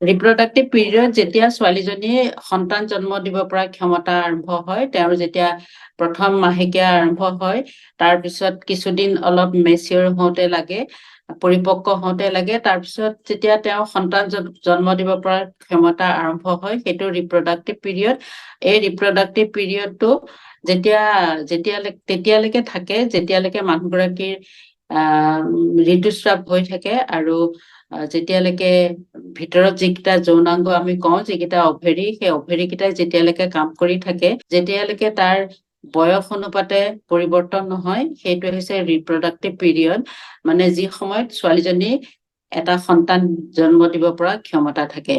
Reproductive period যেতিয়া ছোৱালীজনীয়ে সন্তান জন্ম দিব পৰা ক্ষমতা আৰম্ভ হয়, তেওঁৰ যেতিয়া প্ৰথম মাহেকীয়া আৰম্ভ হয়, তাৰপিছত কিছুদিন অলপ মেচিয়ৰ হওঁতে লাগে, পৰিপক্ক হওঁতে লাগে, তাৰপিছত যেতিয়া তেওঁ সন্তান জন্ম দিব পৰা ক্ষমতা আৰম্ভ হয়, সেইটো ৰিপ্ৰডাক্টিভ পিৰিয়ড। এই ৰিপ্ৰডাক্টিভ পিৰিয়ডটো তেতিয়ালৈকে থাকে যেতিয়ালৈকে মানুহগৰাকীৰ ঋতুস্ৰাৱ হৈ থাকে, আৰু যেতিয়ালৈকে ভিতৰত যিকেইটা যৌনাংগ আমি কওঁ, যিকেইটা অভেৰী, সেই অভেৰী কেইটাই যেতিয়ালৈকে কাম কৰি থাকে, যেতিয়ালৈকে তাৰ বয়স অনুপাতে পৰিৱৰ্তন নহয়, সেইটো হৈছে ৰিপ্ৰডাক্টিভ পিৰিয়ড, মানে যি সময়ত ছোৱালীজনী এটা সন্তান জন্ম দিব পৰা ক্ষমতা থাকে।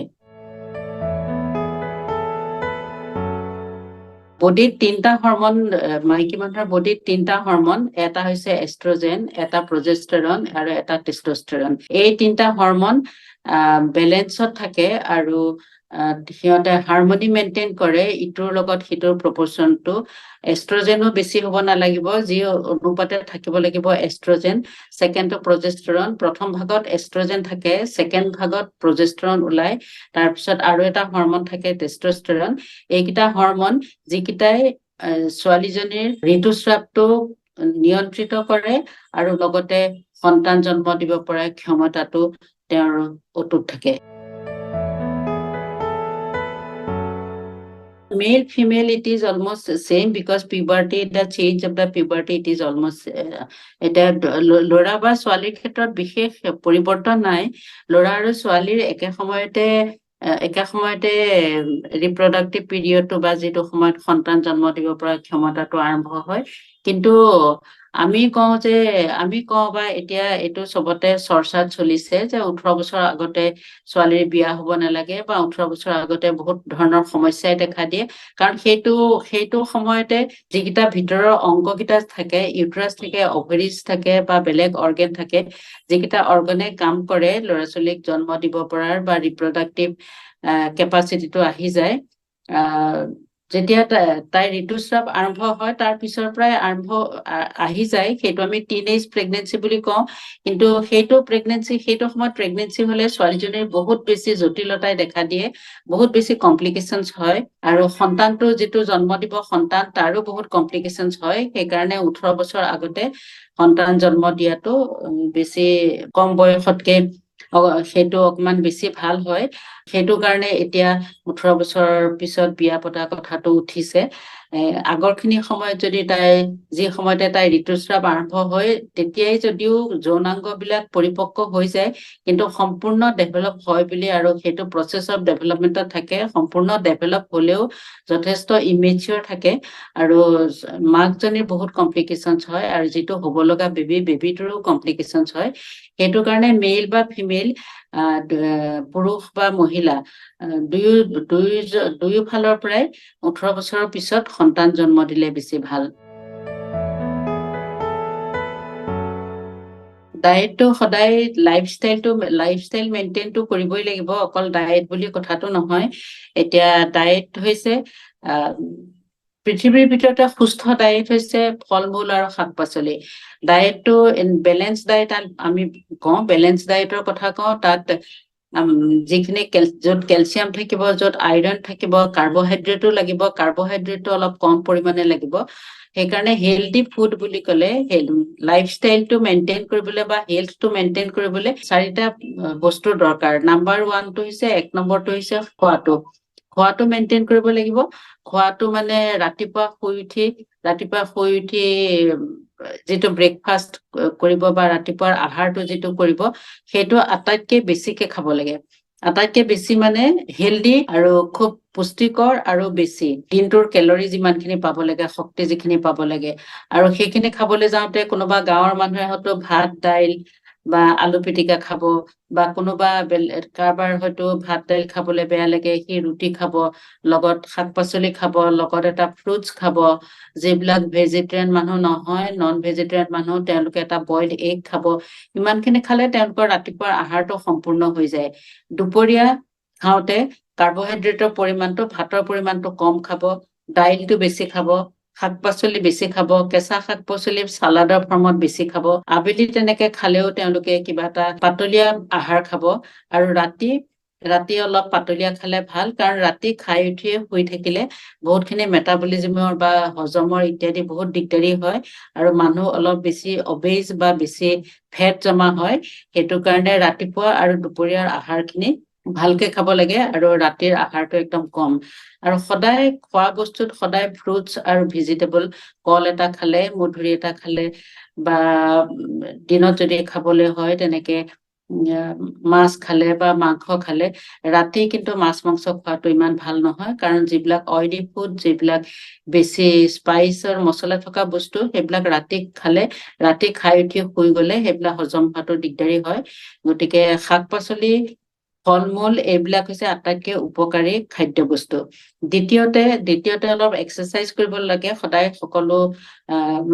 বডিত 3টা হৰমন, মাইকী মানুহৰ বডিত 3টা হৰমন, এটা হৈছে এষ্ট্ৰজেন, এটা প্ৰজেষ্টেৰন আৰু এটা টেষ্টষ্টেৰন। এই 3টা হৰমন বেলেঞ্চত থাকে আৰু সিহঁতে হাৰমনি মেইনটেইন কৰে, ইটোৰ লগত সিটোৰ প্ৰপৰ্চনটো। এষ্ট্ৰজেনো বেছি হ'ব নালাগিব, যি অনুপাতে থাকিব লাগিব এষ্ট্ৰজেন। ছেকেণ্ডটো প্ৰজেষ্টেৰন, প্ৰথম ভাগত এষ্ট্ৰজেন থাকে, ছেকেণ্ড ভাগত প্ৰজেষ্টেৰন ওলায়, তাৰপিছত আৰু এটা হৰমন থাকে টেষ্টষ্টেৰন। এইকেইটা হৰমন যিকেইটাই ছোৱালীজনীৰ ঋতুস্ৰাৱটো নিয়ন্ত্ৰিত কৰে আৰু লগতে সন্তান জন্ম দিব পৰা ক্ষমতাটো তেওঁৰ অটুট থাকে। Male, female, it is almost same because puberty, the change of the puberty, it is almost এটা ল'ৰা বা ছোৱালীৰ ক্ষেত্ৰত বিশেষ পৰিৱৰ্তন নাই। ল'ৰা আৰু ছোৱালীৰ একে সময়তে ৰিপ্ৰডাক্টিভ পিৰিয়ডটো বা যিটো সময়ত সন্তান জন্ম দিব পৰা ক্ষমতাটো আৰম্ভ হয়, কিন্তু আমি কওঁ বা এতিয়া এইটো চবতে চৰ্চাত চলিছে যে 18 বছৰ আগতে ছোৱালীৰ বিয়া হ'ব নালাগে, বা 18 বছৰ আগতে বহুত ধৰণৰ সমস্যাই দেখা দিয়ে, কাৰণ সেইটো সময়তে যিকেইটা ভিতৰৰ অংগকেইটা থাকে, ইউট্ৰাছ থাকে, অভেৰিজ থাকে বা বেলেগ অৰ্গেন থাকে, যিকেইটা অৰ্গনে কাম কৰে ল'ৰা ছোৱালীক জন্ম দিব পৰাৰ বা ৰিপ্ৰডাক্টিভ কেপাচিটিটো আহি যায়। যেতিয়া তাইৰ ঋতুস্ৰাৱ আৰম্ভ হয়, তাৰ পিছৰ পৰাই আহি যায়, সেইটো আমি টিনেজ প্ৰেগনেঞ্চি বুলি কওঁ। কিন্তু সেইটো সময়ত প্ৰেগনেঞ্চি হলে ছোৱালীজনীৰ বহুত বেছি জটিলতাই দেখা দিয়ে, বহুত বেছি কমপ্লিকেশ্যনছ হয়, আৰু সন্তানটো যিটো জন্ম দিব সন্তান, তাৰো বহুত কমপ্লিকেশ্যনছ হয়। সেইকাৰণে 18 বছৰ আগতে সন্তান জন্ম দিয়াটো বেছি, কম বয়সতকে সেইটো অকমান বেছি ভাল হয়। সেইটো কাৰণে এতিয়া 18 বছৰৰ পিছত বিয়া পতা কথাটো উঠিছে। আগৰখিনি সময়ত যদি যি সময়তে তাই ঋতুস্ৰাৱ আৰম্ভ হয়, তেতিয়াই যদিও যৌনাংগবিলাক পৰিপক্ক হৈ যায়, কিন্তু সম্পূৰ্ণ ডেভেলপ হয় বুলি, আৰু সেইটো প্ৰচেছ অফ ডেভেলপমেণ্টত থাকে, সম্পূৰ্ণ ডেভেলপ হলেও যথেষ্ট ইমেচিয়ৰ থাকে, আৰু মাকজনীৰ বহুত কমপ্লিকেশ্যনছ হয়, আৰু যিটো হ'ব লগা বেবীটোৰো কমপ্লিকেশ্যনছ হয়। সেইটো কাৰণে মেইল বা ফিমেল, পুৰুষ বা মহিলা, দুয়ো ফালৰ পৰাই 18 বছৰৰ পিছত সন্তান জন্ম দিলে বেছি ভাল। ডায়েটটো সদায় লাইফষ্টাইল মেইনটেইনটো কৰিবই লাগিব, অকল ডায়েট বুলি কথাটো নহয়। এতিয়া ডায়েট হৈছে পৃথিৱীৰ ভিতৰতে সুস্থ ডায়েট হৈছে ফল মূল আৰু শাক পাচলি। ডায়েটটো বেলেঞ্চ ডায়েট আমি কওঁ, বেলেঞ্চ ডায়েটৰ কথা কওঁ, তাত যিখিনি য'ত কেলছিয়াম থাকিব, য'ত আইৰণ থাকিব, কাৰ্বহাইড্ৰেটো লাগিব, কাৰ্বহাইড্ৰেটটো অলপ কম পৰিমাণে লাগিব। সেইকাৰণে হেল্ডি ফুড বুলি ক'লে লাইফষ্টাইলটো মেইনটেইন কৰিবলৈ বা হেল্থটো মেইনটেইন কৰিবলৈ 4টা বস্তুৰ দৰকাৰ। নাম্বাৰ 1টো হৈছে, 1 নম্বৰটো হৈছে খোৱাটো মেইনটেইন কৰিব লাগিব। খোৱাটো মানে ৰাতিপুৱা শুই উঠি যিটো ব্ৰেকফাষ্ট কৰিব বা ৰাতিপুৱাৰ আহাৰটো যিটো কৰিব, সেইটো আটাইতকৈ বেছিকে খাব লাগে। আটাইতকৈ বেছি মানে হেল্ডি আৰু খুব পুষ্টিকৰ, আৰু বেছি দিনটোৰ কেলৰি যিমানখিনি পাব লাগে, শক্তি যিখিনি পাব লাগে, আৰু সেইখিনি খাবলৈ যাওঁতে কোনোবা গাঁৱৰ মানুহে হয়তো ভাত দাইল বা আলু পিটিকা খাব, বা কাৰোবাৰ হয়তো ভাত দাইল খাবলৈ বেয়া লাগে, সি ৰুটি খাব, লগত শাক পাচলি খাব, লগত এটা ফ্ৰুটছ খাব। যিবিলাক ভেজিটেৰিয়ান মানুহ নহয়, নন ভেজিটেৰিয়ান মানুহ, তেওঁলোকে এটা বইলড এগ খাব। ইমানখিনি খালে তেওঁলোকৰ ৰাতিপুৱাৰ আহাৰটো সম্পূৰ্ণ হৈ যায়। দুপৰীয়া খাওঁতে কাৰ্বহাইড্ৰেটৰ পৰিমাণটো, ভাতৰ পৰিমাণটো কম খাব, দাইলটো বেছি খাব, শাক পাচলি বেছি খাব, কেঁচা শাক পাচলি চালাডৰ ফৰ্মত বেছি খাব। আবেলি তেনেকে খালেও তেওঁলোকে কিবা এটা পাতলীয়া আহাৰ খাব, আৰু ৰাতি ৰাতি অলপ পাতলীয়া খালে ভাল, কাৰণ ৰাতি খাই উঠিয়ে শুই থাকিলে বহুতখিনি মেটাবলিজিমৰ বা হজমৰ ইত্যাদি বহুত দিগদাৰী হয়, আৰু মানুহ অলপ বেছি অবেজ বা বেছি ফেট জমা হয়। সেইটো কাৰণে ৰাতিপুৱা আৰু দুপৰীয়াৰ আহাৰখিনি ভালকে খাব লাগে, আৰু ৰাতিৰ আহাৰটো একদম কম। আৰু সদায় খোৱা বস্তুত সদায় ফ্ৰুটছ আৰু ভেজিটেবল, কল এটা খালে, মধুৰি এটা খালে, বা দিনত যদি খাবলৈ হয় তেনেকে মাছ খালে বা মাংস খালে, ৰাতি কিন্তু মাছ মাংস খোৱাটো ইমান ভাল নহয়, কাৰণ যিবিলাক অইলি ফুড, যিবিলাক বেছি স্পাইচৰ মছলা থকা বস্তু, সেইবিলাক ৰাতি খালে, ৰাতি খাই উঠি শুই গলে সেইবিলাক হজম হোৱাটো দিগদাৰী হয়। গতিকে শাক পাচলি, ফল মূল এইবিলাক হৈছে আটাইতকৈ উপকাৰী খাদ্য বস্তু। দ্বিতীয়তে অলপ এক্সাৰচাইজ কৰিব লাগে সদায়, সকলো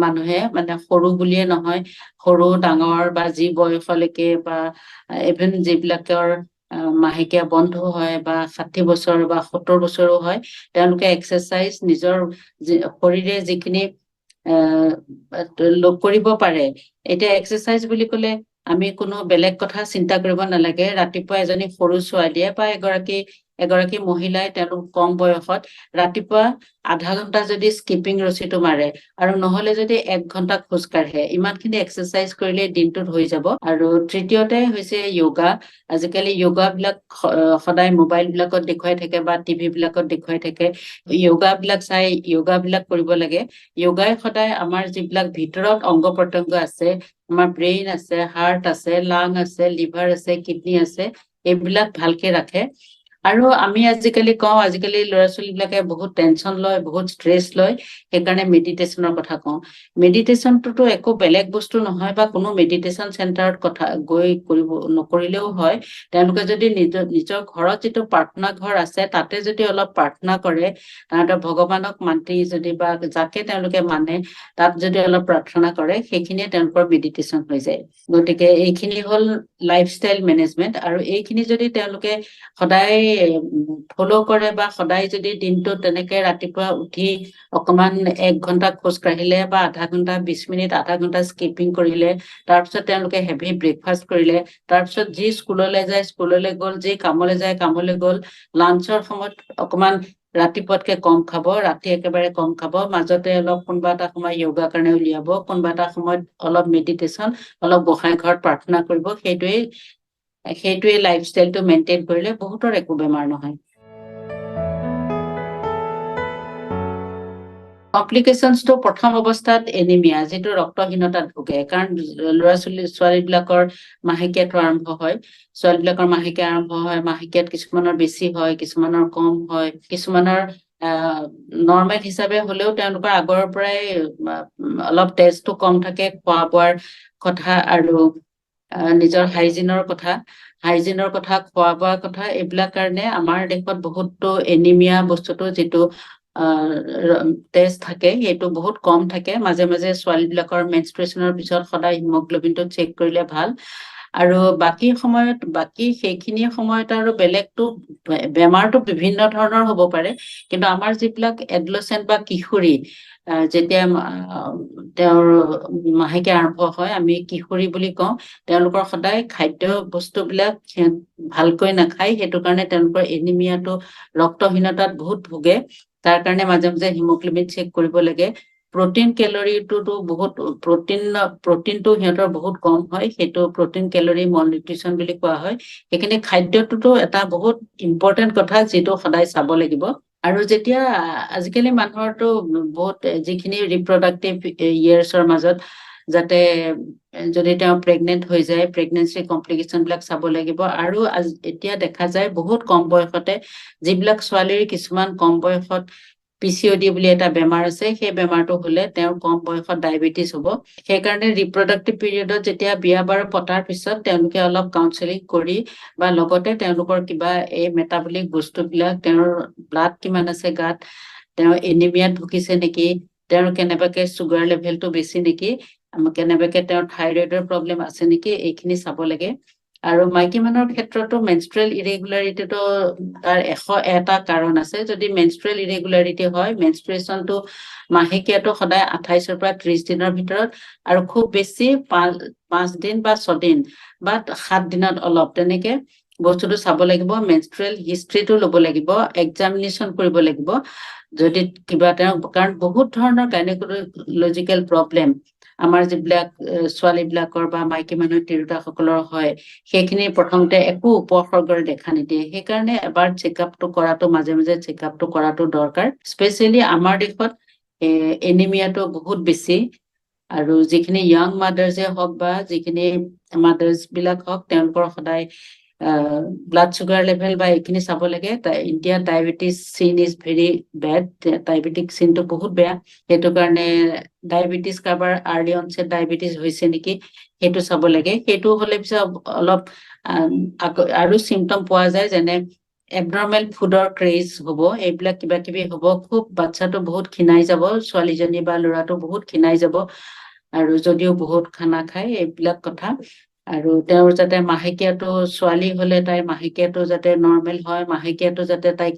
মানুহে, মানে সৰু বুলিয়ে নহয়, সৰু ডাঙৰ বা যি বয়সলৈকে, বা ইভেন যিবিলাকৰ মাহেকীয়া বন্ধ হয় বা 60 বছৰ বা 70 বছৰো হয়, তেওঁলোকে এক্সাৰচাইজ নিজৰ শৰীৰে যিখিনি কৰিব পাৰে। এতিয়া এক্সাৰচাইজ বুলি ক'লে আমি কোনো বেলেগ কথা চিন্তা কৰিব নালাগে। ৰাতিপুৱা এজনী সৰু ছোৱালীয়ে বা এগৰাকী মহিলাই তেওঁলোক কম বয়সত ৰাতিপুৱা আধা ঘন্টা যদি স্কিপিং ৰছীটো মাৰে, আৰু নহলে যদি 1 ঘন্টা খোজ কাঢ়ে, ইমানখিনি এক্সাৰচাইজ কৰিলে দিনটোত হৈ যাব। আৰু তৃতীয়তে হৈছে য়োগা। আজিকালি য়োগা বিলাক সদায় মোবাইল বিলাকত দেখুৱাই থাকে বা টিভি বিলাকত দেখুৱাই থাকে। য়োগা বিলাক চাই য়োগা বিলাক কৰিব লাগে। য়োগাই সদায় আমাৰ যিবিলাক ভিতৰত অংগ প্ৰত্যংগ আছে, আমাৰ ব্ৰেইন আছে, হাৰ্ট আছে, লাং আছে, লিভাৰ আছে, কিডনী আছে, এইবিলাক ভালকে ৰাখে। আৰু আমি আজিকালি ল'ৰা ছোৱালী বিলাকে বহুত টেনচন লয়, বহুত ষ্ট্ৰেছ লয়, সেইকাৰণে মেডিটেশ্যনৰ কথা কওঁ। মেডিটেশ্যনটোতো একো বেলেগ বস্তু নহয়, বা কোনো মেডিটেশ্যন চেণ্টাৰত গৈ নকৰিলেও হয়। তেওঁলোকে যদি নিজৰ ঘৰত যিটো প্ৰাৰ্থনা ঘৰ আছে, তাতে যদি অলপ প্ৰাৰ্থনা কৰে, তাহাঁতৰ ভগৱানক মাতি যদি, বা যাকে তেওঁলোকে মানে, তাত যদি অলপ প্ৰাৰ্থনা কৰে, সেইখিনিয়ে তেওঁলোকৰ মেডিটেশ্যন হৈ যায়। গতিকে এইখিনি হ'ল লাইফষ্টাইল মেনেজমেণ্ট, আৰু এইখিনি যদি তেওঁলোকে সদায় ফ'ল' কৰে, বা সদায় যদি দিনটোত তেনেকে ৰাতিপুৱা উঠি অকমান 1 ঘন্টা খোজ কাঢ়িলে, বা আধা ঘন্টা 20 মিনিট, আধা ঘন্টা স্কিপিং কৰিলে, তাৰপিছত তেওঁলোকে হেভি ব্ৰেকফাষ্ট কৰিলে, তাৰপিছত যি স্কুললৈ যায় স্কুললৈ গ'ল, যি কামলৈ যায় কামলৈ গ'ল, লাঞ্চৰ সময়ত অকমান ৰাতিপুৱাতকে কম খাব, ৰাতি একেবাৰে কম খাব, মাজতে অলপ কোনোবা এটা সময় য়োগাৰ কাৰণে উলিয়াব, কোনোবা এটা সময়ত অলপ মেডিটেশ্যন, অলপ গোসাঁই ঘৰত প্ৰাৰ্থনা কৰিব। সেইটোৱে লাইফষ্টাইলটো মেইনটেইন কৰিলে বহুতৰ একো বেমাৰ নহয়। কমপ্লিকেশ্যনছটো প্ৰথম অৱস্থাত এনিমিয়া, যিটো ৰক্তহীনতাত ভোগে, কাৰণ ছোৱালীবিলাকৰ মাহেকীয়াটো আৰম্ভ হয়। ছোৱালীবিলাকৰ মাহেকীয়া আৰম্ভ হয়, মাহেকীয়াত কিছুমানৰ বেছি হয়, কিছুমানৰ কম হয়, কিছুমানৰ নৰ্মেল হিচাপে হলেও তেওঁলোকৰ আগৰ পৰাই অলপ তেজটো কম থাকে, খোৱা বোৱাৰ কথা, আৰু নিজৰ হাইজিনৰ কথা, খোৱা বোৱাৰ কথা, এইবিলাক কাৰণে আমাৰ দেশত বহুতো এনিমিয়া বস্তুটো, যিটো তেজ থাকে, সেইটো বহুত কম থাকে। মাজে মাজে ছোৱালীবিলাকৰ মেনষ্ট্ৰুৱেশ্যনৰ পিছত সদায় হিমগ্লবিনটো চেক কৰিলে ভাল। আৰু বাকী সেইখিনি সময়ত আৰু বেলেগটো বেমাৰটো বিভিন্ন ধৰণৰ হ'ব পাৰে, কিন্তু আমাৰ যিবিলাক এডলছেণ্ট বা কিশোৰী, যেতিয়া তেওঁৰ মাহেকীয়া আৰম্ভ হয়, আমি কিশোৰী বুলি কওঁ, তেওঁলোকৰ সদায় খাদ্য বস্তুবিলাক ভালকৈ নাখায়, সেইটো কাৰণে তেওঁলোকৰ এনিমিয়াটো, ৰক্তহীনতাত বহুত ভোগে। তাৰ কাৰণে মাজে মাজে হিমগ্লবিন চেক কৰিব লাগে। প্ৰটিনটো সিহঁতৰ বহুত কম হয়, সেইটো প্ৰটিন কেলৰি মল নিউট্ৰিচন বুলি কোৱা হয়। সেইখিনি খাদ্যটোতো এটা বহুত ইম্পৰ্টেণ্ট কথা, যিটো সদায় চাব লাগিব। আৰু যেতিয়া আজিকালি মানুহৰতো বহুত যিখিনি ৰিপ্ৰডাক্টিভ ইয়েৰ্ছৰ মাজত, যাতে যদি তেওঁ প্ৰেগনেণ্ট হৈ যায়, প্ৰেগনেঞ্চি কমপ্লিকেশ্যন বিলাক চাব লাগিব। আৰু এতিয়া দেখা যায় বহুত কম বয়সতে, যিবিলাক ছোৱালীৰ কিছুমান কম বয়সত PCOD বুলি এটা বেমাৰ আছে, সেই বেমাৰটো হলে তেওঁৰ কম বয়সত ডায়েবেটিছ হ'ব। সেইকাৰণে ৰিপ্ৰডাক্টিভ পিৰিয়ডত যেতিয়া বিয়া বাৰু পতাৰ পিছত তেওঁলোকে অলপ কাউন্সেলিং কৰি, বা লগতে তেওঁলোকৰ কিবা এই মেটাবলিক বস্তুবিলাক, তেওঁৰ ব্লাড কিমান আছে গাত, তেওঁ এনিমিয়াত ভুগিছে নেকি, তেওঁৰ কেনেবাকে চুগাৰ লেভেলটো বেছি নেকি, কেনেবাকে তেওঁৰ থাইৰয়ডৰ প্ৰব্লেম আছে নেকি, এইখিনি চাব লাগে। আৰু মাইকী মানুহৰ ক্ষেত্ৰতো মেনষ্ট্ৰুৱেল ইৰেগুলাৰিটিটো তাৰ 101টা কাৰণ আছে। যদি মেনষ্ট্ৰুৱেল ইৰেগুলাৰিটি হয়, মেনষ্ট্ৰুৱেশ্যনটো, মাহেকীয়াটো সদায় 28ৰ পৰা 30 দিনৰ ভিতৰত, আৰু খুব বেছি 5 দিন বা 6 দিন বা 7 দিনত অলপ, তেনেকে বস্তুটো চাব লাগিব, মেনষ্ট্ৰুৱেল হিষ্ট্ৰীটো ল'ব লাগিব, এক্সামিনেশ্যন কৰিব লাগিব যদি কিবা কাৰণ বহুত ধৰণৰ গাইনকলজিকেল প্ৰব্লেম আমাৰ যিবিলাক ছোৱালীবিলাকৰ বা মাইকী মানুহ তিৰোতাসকলৰ হয় সেইখিনি প্ৰথমতে একো উপসৰ্গৰে দেখা নিদিয়ে, সেইকাৰণে এবাৰ চেকআপটো কৰাটো মাজে মাজে চেকআপটো কৰাটো দৰকাৰ। স্পেচিয়েলি আমাৰ দেশত এনিমিয়াটো বহুত বেছি, আৰু যিখিনি য়াং মাদাৰ্ছে হওক বা যিখিনি মাদাৰ্ছ বিলাক হওক তেওঁলোকৰ সদায় ব্লাড চুগাৰ লেভেল বা এইখিনি চাব লাগে। ইণ্ডিয়াত ডায়েবেটিছ চিন ইজ ভেৰি বেড, ডায়েবেটিক চিনটো বহুত বেয়া, সেইটো কাৰণে ডায়েবেটিছ কাৰোবাৰ আৰ্লি অনছেট ডায়েবেটিছ হৈছে নেকি সেইটো চাব লাগে। সেইটো হ'লে পিছত অলপ আৰু চিমটম পোৱা যায়, যেনে এবনৰ্মেল ফুডৰ ক্ৰেজ হ'ব, এইবিলাক কিবা কিবি হ'ব, খুব বাচ্ছাটো বহুত ক্ষীণাই যাব, ছোৱালীজনী বা ল'ৰাটো বহুত ক্ষীণাই যাব আৰু যদিও বহুত খানা খায়, এইবিলাক কথা। আৰু তেওঁৰ যাতে মাহেকীয়াটো, ছোৱালী হলে তাইৰ মাহেকীয়াটো যাতে নৰ্মেল হয়, মাহেকীয়াটো যাতে তাইক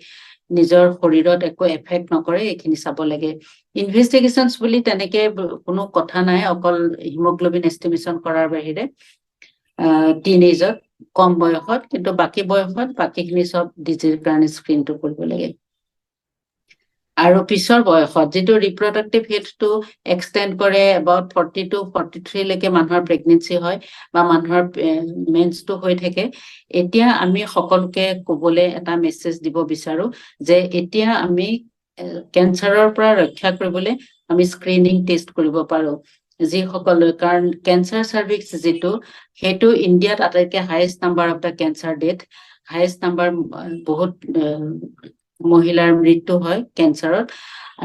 নিজৰ শৰীৰত একো এফেক্ট নকৰে, এইখিনি চাব লাগে। ইনভেষ্টিগেশ্যনছ বুলি তেনেকে কোনো কথা নাই, অকল হিমোগ্লবিন এষ্টিমেশ্যন কৰাৰ বাহিৰে টিনেজত, কম বয়সত, কিন্তু বাকী বয়সত বাকীখিনি চব ডিজিৰ কাৰণে স্ক্ৰীনটো কৰিব লাগে। আৰু পিছৰ বয়সত যিটো ৰিপ্ৰডাক্টিভ হেল্থটো এক্সটেণ্ড কৰে, এবাউট 40 to 43 লৈকে মানুহৰ প্ৰেগনেঞ্চি হয় বা মানুহৰ মেন্সটো হৈ থাকে। এতিয়া আমি সকলোকে ক'বলৈ এটা মেছেজ দিব বিচাৰো যে এতিয়া আমি কেঞ্চাৰৰ পৰা ৰক্ষা কৰিবলৈ আমি স্ক্ৰিনিং টেষ্ট কৰিব পাৰো যিসকল, কাৰণ কেঞ্চাৰ চাৰ্ভিক্স যিটো সেইটো ইণ্ডিয়াত আটাইতকৈ highest number of the cancer death, highest number, বহুত মহিলাৰ মৃত্যু হয় কেঞ্চাৰত।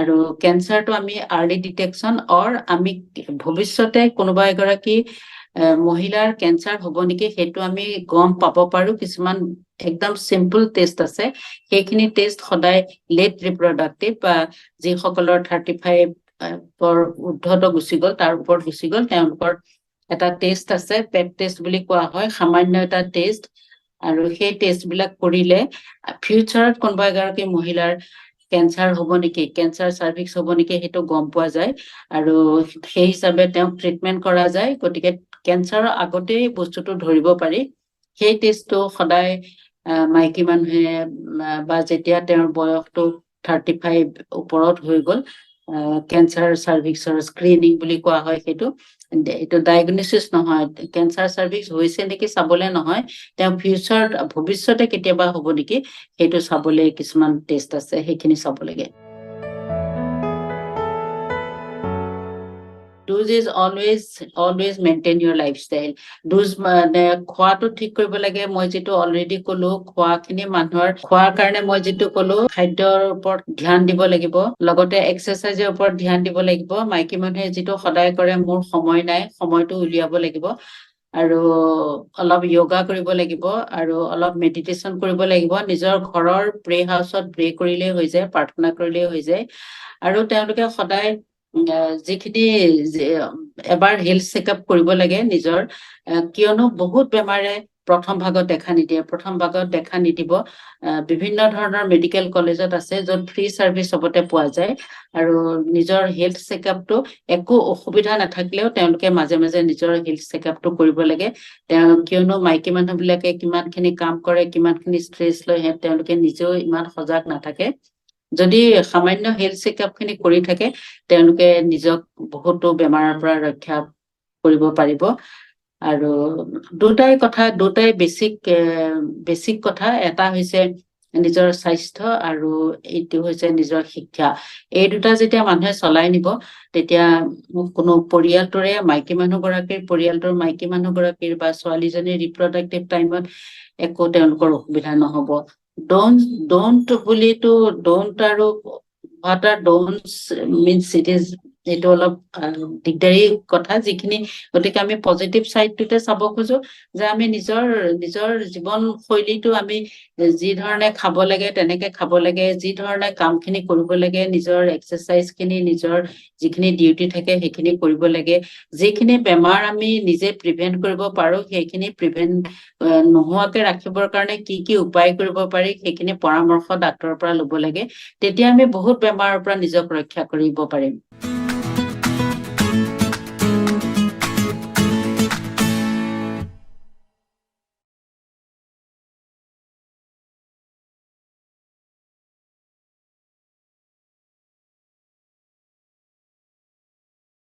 আৰু কেঞ্চাৰটো আমি আৰ্লি ডিটেকশ্যন অৰ আমি ভৱিষ্যতে কোনোবা এগৰাকী মহিলাৰ কেঞ্চাৰ হ'ব নেকি সেইটো আমি গম পাব পাৰো। কিছুমান একদম চিম্পল টেষ্ট আছে, সেইখিনি টেষ্ট সদায় লেট ৰিপ্ৰডাক্টিভ বা যিসকলৰ 35 ঊৰ্ধ্বত গুচি গ'ল, তাৰ ওপৰত গুচি গ'ল, তেওঁলোকৰ এটা টেষ্ট আছে, পেপ টেষ্ট বুলি কোৱা হয়, সামান্য এটা টেষ্ট। আৰু সেই টেষ্টবিলাক কৰিলে ফিউচাৰত কোনোবা এগৰাকী মহিলাৰ কেঞ্চাৰ হ'ব নেকি, কেঞ্চাৰ চাৰ্ভিক্স হ'ব নেকি সেইটো গম পোৱা যায় আৰু সেই হিচাপে তেওঁক ট্ৰিটমেণ্ট কৰা যায়। গতিকে কেঞ্চাৰৰ আগতেই বস্তুটো ধৰিব পাৰি। সেই টেষ্টটো সদায় মাইকী মানুহে বা যেতিয়া তেওঁৰ বয়সটো 35 ওপৰত হৈ গ'ল, কেঞ্চাৰ চাৰ্ভিক্সৰ স্ক্ৰিনিং বুলি কোৱা হয় সেইটো। এইটো ডায়েগনচিছ নহয়, কেঞ্চাৰ চাৰ্ভিক্স হৈছে নেকি চাবলে নহয়, তেওঁ ফিউচাৰত ভৱিষ্যতে কেতিয়াবা হ'ব নেকি সেইটো চাবলৈ কিছুমান টেষ্ট আছে, সেইখিনি চাব লাগে। Dose is always maintain your lifestyle. Dose খোৱাটো ঠিক কৰিব লাগে। মই যিটো অলৰেডি ক'লো, খোৱাখিনি মানুহৰ খোৱাৰ কাৰণে মই যিটো ক'লো, খাদ্যৰ ওপৰত ধ্যান দিব লাগিব, লগতে এক্সাৰচাইজৰ ওপৰত ধ্যান দিব লাগিব। মাইকী মানুহে যিটো সদায় কৰে, মোৰ সময় নাই, সময়টো উলিয়াব লাগিব, আৰু অলপ য়োগা কৰিব লাগিব, আৰু অলপ মেডিটেশ্যন কৰিব লাগিব। নিজৰ ঘৰৰ প্ৰে হাউচত প্ৰে কৰিলেই হৈ যায়, প্ৰাৰ্থনা কৰিলেই হৈ যায়। আৰু তেওঁলোকে সদায় যিখিনি এবাৰ হেল্থ চেকআপ কৰিব লাগে নিজৰ, কিয়নো বহুত বেমাৰে প্ৰথম ভাগত দেখা নিদিয়ে, প্ৰথম ভাগত দেখা নিদিব। বিভিন্ন ধৰণৰ মেডিকেল কলেজত আছে য'ত ফ্ৰী চাৰ্ভিচ চবতে পোৱা যায়, আৰু নিজৰ হেল্থ চেকআপটো একো অসুবিধা নাথাকিলেও তেওঁলোকে মাজে মাজে নিজৰ হেল্থ চেকআপটো কৰিব লাগে। কিয়নো মাইকী মানুহবিলাকে কিমানখিনি কাম কৰে, কিমানখিনি ষ্ট্ৰেছ লয়, তেওঁলোকে নিজেও ইমান সজাগ নাথাকে। যদি সামান্য হেল্থ চেকআপখিনি কৰি থাকে, তেওঁলোকে নিজক বহুতো বেমাৰৰ পৰা ৰক্ষা কৰিব পাৰিব। আৰু দুটাই বেছিক কথা, এটা হৈছে নিজৰ স্বাস্থ্য আৰু এইটো হৈছে নিজৰ শিক্ষা। এই দুটা যেতিয়া মানুহে চলাই নিব, তেতিয়া কোনো পৰিয়ালটোৰে পৰিয়ালটোৰ মাইকী মানুহগৰাকীৰ বা ছোৱালীজনীৰ ৰিপ্ৰডাক্টিভ টাইমত একো তেওঁলোকৰ অসুবিধা নহ'ব। ডোন্ট বুলিতো ডোন্ট আৰু what are don'ts means it is, এইটো অলপ দিগদাৰী কথা যিখিনি। গতিকে আমি পজিটিভ চাইডটোতে চাব খোজো যে আমি নিজৰ জীৱন শৈলীটো আমি যি ধৰণে খাব লাগে তেনেকে খাব লাগে, যি ধৰণে কামখিনি কৰিব লাগে, নিজৰ এক্সাৰচাইজখিনি, নিজৰ যিখিনি ডিউটি থাকে সেইখিনি কৰিব লাগে। যিখিনি বেমাৰ আমি নিজে প্ৰিভেন্ট কৰিব পাৰো, সেইখিনি প্ৰিভেন্ট নোহোৱাকে ৰাখিবৰ কাৰণে কি কি উপায় কৰিব পাৰি সেইখিনি পৰামৰ্শ ডাক্তৰৰ পৰা ল'ব লাগে। তেতিয়া আমি বহুত বেমাৰৰ পৰা নিজক ৰক্ষা কৰিব পাৰিম।